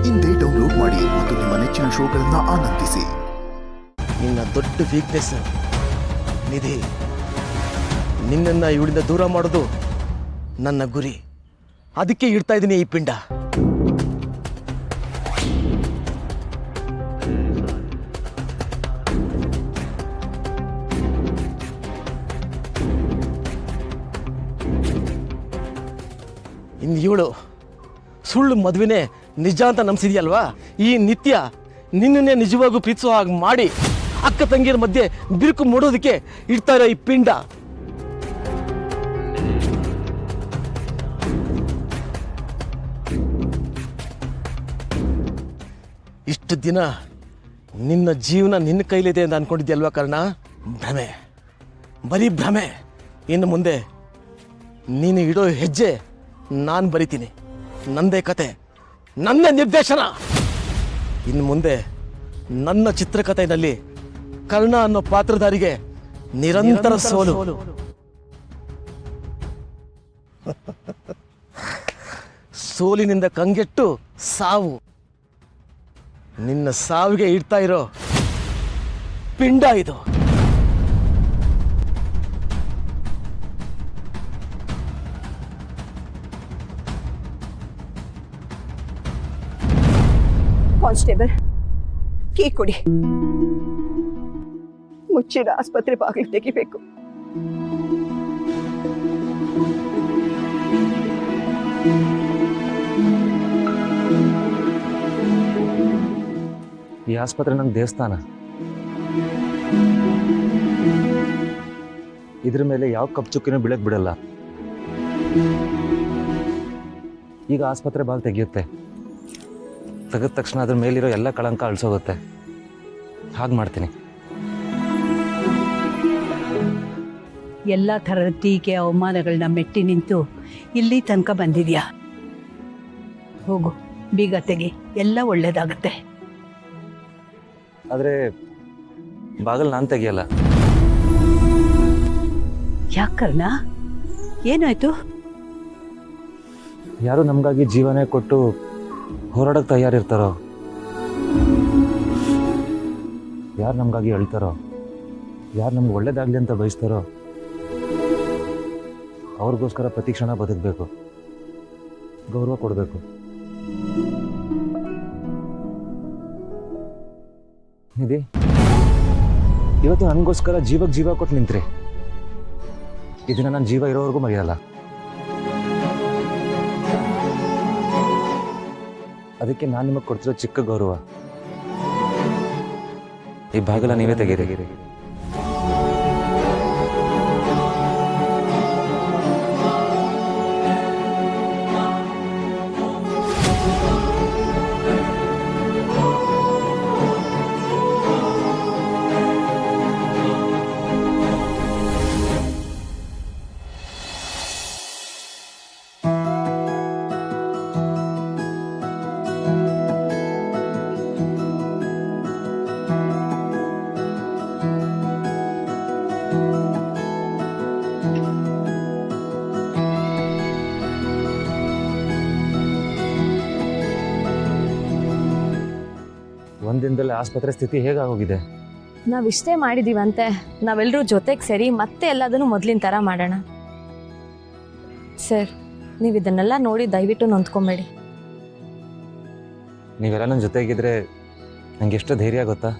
ಇಂದೇ ಡೌನ್ಲೋಡ್ ಮಾಡಿ ಮತ್ತು ನಿಮ್ಮ ನೆಚ್ಚಿನ ಶೋಗಳನ್ನ ಆನಂದಿಸಿ. ನಿನ್ನ ದೊಡ್ಡ ವೀಕ್ನೆಸ್ ನಿಧಿ. ನಿನ್ನನ್ನು ಇವಳಿಂದ ದೂರ ಮಾಡೋದು ನನ್ನ ಗುರಿ. ಅದಕ್ಕೆ ಇಡ್ತಾ ಇದ್ದೀನಿ ಈ ಪಿಂಡ. ಇನ್ನು ಇವಳು ಸುಳ್ಳು ಮದುವೆನೇ ನಿಜ ಅಂತ ನಂಬಿಸಿದ್ಯಲ್ವಾ? ಈ ನಿತ್ಯ ನಿನ್ನನ್ನೇ ನಿಜವಾಗೂ ಪ್ರೀತಿಸೋ ಹಾಗೆ ಮಾಡಿ ಅಕ್ಕ ತಂಗಿಯರ ಮಧ್ಯೆ ಬಿರುಕು ಮೂಡೋದಕ್ಕೆ ಇಡ್ತಾ ಇರೋ ಈ ಪಿಂಡ. ಇಷ್ಟು ದಿನ ನಿನ್ನ ಜೀವನ ನಿನ್ನ ಕೈಲಿದೆ ಅಂತ ಅನ್ಕೊಂಡಿದ್ಯಲ್ವಾ ಕರ್ಣ? ಭ್ರಮೆ, ಬರೀ ಭ್ರಮೆ. ಇನ್ನು ಮುಂದೆ ನೀನು ಇಡೋ ಹೆಜ್ಜೆ ನಾನು ಬರಿತೀನಿ. ನಂದೇ ಕತೆ, ನನ್ನ ನಿರ್ದೇಶನ. ಇನ್ನು ಮುಂದೆ ನನ್ನ ಚಿತ್ರಕಥೆಯಲ್ಲಿ ಕರ್ಣ ಅನ್ನೋ ಪಾತ್ರಧಾರಿಗೆ ನಿರಂತರ ಸೋಲು. ಸೋಲಿನಿಂದ ಕಂಗೆಟ್ಟು ಸಾವು. ನಿನ್ನ ಸಾವಿಗೆ ಇಡ್ತಾ ಇರೋ ಪಿಂಡ ಇದು. ಕಾನ್ಸ್ಟೇಬಲ್, ಕೀ ಕೊಡಿ. ಮುಚ್ಚಿದ ಆಸ್ಪತ್ರೆ ಬಾಗಿಲು ತೆಗಿಬೇಕು. ಈ ಆಸ್ಪತ್ರೆ ನನ್ನ ದೇವಸ್ಥಾನ. ಇದ್ರ ಮೇಲೆ ಯಾವ ಕಪ್ ಚುಕ್ಕಿನೂ ಬೀಳಕ್ ಬಿಡಲ್ಲ. ಈಗ ಆಸ್ಪತ್ರೆ ಬಾಗಿಲು ತೆಗೆಯುತ್ತೆ. ತೆಗೆದ ತಕ್ಷಣ ಅದ್ರ ಮೇಲಿರೋ ಎಲ್ಲ ಕಳಂಕ ಅಳಿಸೋಗುತ್ತೆ. ಹಾಗೆ ಮಾಡ್ತೀನಿ. ಎಲ್ಲ ಥರದ ಟೀಕೆ ಅವಮಾನಗಳನ್ನ ಮೆಟ್ಟಿ ನಿಂತು ಇಲ್ಲಿ ತನಕ ಬಂದಿದ್ಯಾ. ಹೋಗು, ಬೀಗ ತೆಗಿ, ಎಲ್ಲ ಒಳ್ಳೇದಾಗುತ್ತೆ. ಆದರೆ ಬಾಗಿಲು ನಾನು ತೆಗಿಯಲ್ಲ. ಯಾಕರ್ಣ, ಏನಾಯ್ತು? ಯಾರು ನಮಗಾಗಿ ಜೀವನೇ ಕೊಟ್ಟು ಹೋರಾಡಕ್ಕೆ ತಯಾರಿರ್ತಾರೋ, ಯಾರು ನಮಗಾಗಿ ಅಳ್ತಾರೋ, ಯಾರು ನಮ್ಗೆ ಒಳ್ಳೇದಾಗಲಿ ಅಂತ ಬಯಸ್ತಾರೋ ಅವ್ರಿಗೋಸ್ಕರ ಪ್ರತಿ ಕ್ಷಣ ಬದುಕಬೇಕು, ಗೌರವ ಕೊಡಬೇಕು. ನಿಧಿ, ಇವತ್ತು ನನಗೋಸ್ಕರ ಜೀವಕ್ಕೆ ಜೀವ ಕೊಟ್ಟು ನಿಂತ್ರಿ. ಇದನ್ನ ನನ್ನ ಜೀವ ಇರೋವರೆಗೂ ಮರೆಯಲ್ಲ. ಅದಕ್ಕೆ ನಾನು ನಿಮಗೆ ಕೊಡ್ತಿರೋ ಚಿಕ್ಕ ಗೌರವ. ಈ ಬಾಗಿಲ ನೀವೇ ತೆಗೀರಿ. ಒಂದಿನದಲ್ಲಿ ಆಸ್ಪತ್ರೆ ಸ್ಥಿತಿ ಹೇಗಾಗೋಗಿದೆ? ನಾವಿಷ್ಟೇ ಮಾಡಿದೀವಂತೆ. ನಾವೆಲ್ಲರೂ ಜೊತೆಗೆ ಸೇರಿ ಮತ್ತೆ ಎಲ್ಲದನ್ನು ಮೊದಲಿನ ಥರ ಮಾಡೋಣ. ಸರ್, ನೀವು ಇದನ್ನೆಲ್ಲ ನೋಡಿ ದಯವಿಟ್ಟು ನೊಂದ್ಕೊಂಬೇಡಿ. ನೀವೆಲ್ಲ ನನ್ನ ಜೊತೆಗಿದ್ರೆ ನಂಗೆ ಎಷ್ಟು ಧೈರ್ಯ ಗೊತ್ತಾ?